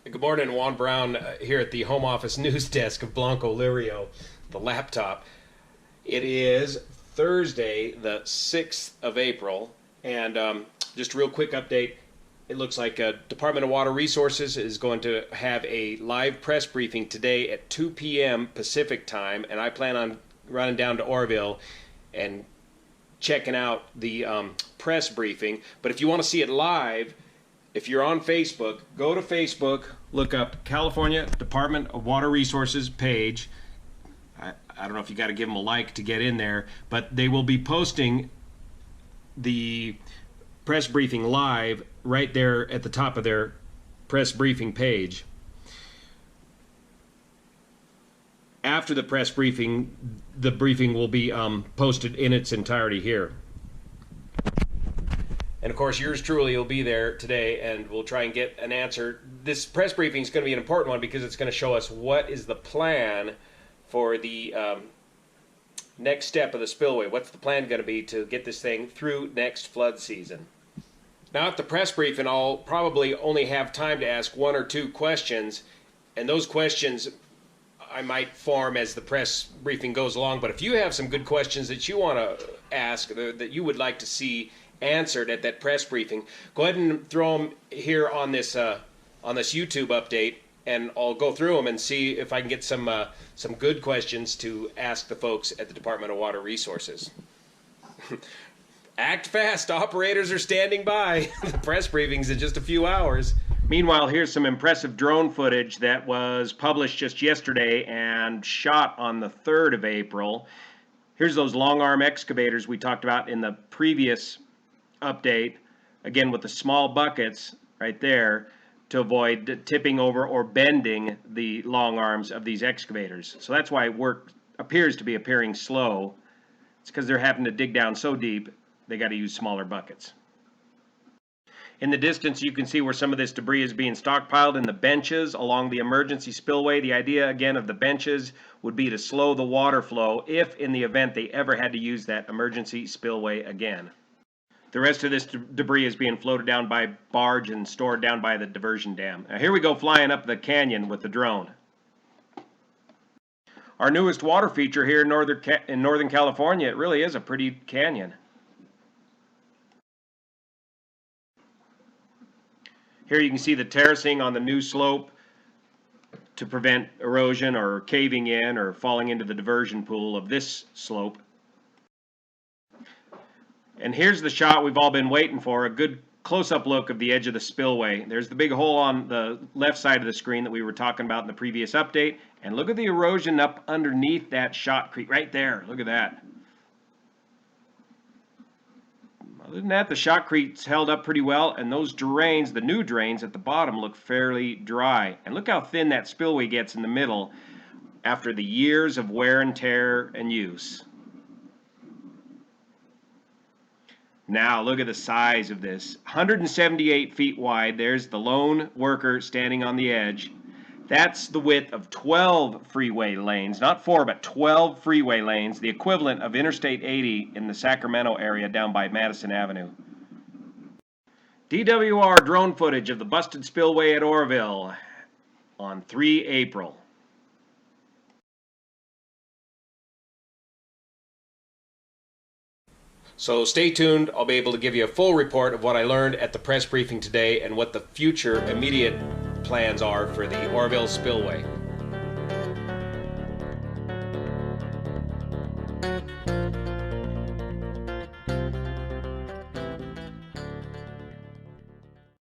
Good morning, Juan Brown here at the home office news desk of Blanco Lirio, the laptop. It is Thursday, the 6th of April, and just a real quick update. It looks like Department of Water Resources is going to have a live press briefing today at 2 p.m. Pacific time, and I plan on running down to Oroville and checking out the press briefing. But if you want to see it live, if you're on Facebook, go to Facebook, look up California Department of Water Resources page. I don't know if you got to give them a like to get in there, but they will be posting the press briefing live right there at the top of their press briefing page. After the press briefing, the briefing will be posted in its entirety here. And of course, yours truly will be there today, and we'll try and get an answer. This press briefing is going to be an important one because it's going to show us what is the plan for the next step of the spillway. What's the plan going to be to get this thing through next flood season? Now at the press briefing, I'll probably only have time to ask one or two questions, and those questions I might form as the press briefing goes along. But if you have some good questions that you want to ask, that you would like to see answered at that press briefing, go ahead and throw them here on this YouTube update, and I'll go through them and see if I can get some good questions to ask the folks at the Department of Water Resources. Act fast, operators are standing by. The press briefing's in just a few hours. Meanwhile, here's some impressive drone footage that was published just yesterday and shot on the 3rd of April. Here's those long arm excavators we talked about in the previous update, again with the small buckets right there to avoid tipping over or bending the long arms of these excavators. So that's why work appears to be appearing slow. It's because they're having to dig down so deep they got to use smaller buckets. In the distance, you can see where some of this debris is being stockpiled in the benches along the emergency spillway. The idea, again, of the benches would be to slow the water flow if in the event they ever had to use that emergency spillway again. The rest of this debris is being floated down by barge and stored down by the diversion dam. Now here we go flying up the canyon with the drone. Our newest water feature here in Northern California, it really is a pretty canyon. Here you can see the terracing on the new slope to prevent erosion or caving in or falling into the diversion pool of this slope. And here's the shot we've all been waiting for, a good close-up look of the edge of the spillway. There's the big hole on the left side of the screen that we were talking about in the previous update. And look at the erosion up underneath that shotcrete right there. Look at that. Other than that, the shotcrete's held up pretty well, and those drains, the new drains at the bottom, look fairly dry. And look how thin that spillway gets in the middle after the years of wear and tear and use. Now look at the size of this. 178 feet wide. There's the lone worker standing on the edge. That's the width of 12 freeway lanes. Not 4, but 12 freeway lanes. The equivalent of Interstate 80 in the Sacramento area down by Madison Avenue. DWR drone footage of the busted spillway at Oroville on 3 April. So stay tuned. I'll be able to give you a full report of what I learned at the press briefing today and what the future immediate plans are for the Oroville spillway.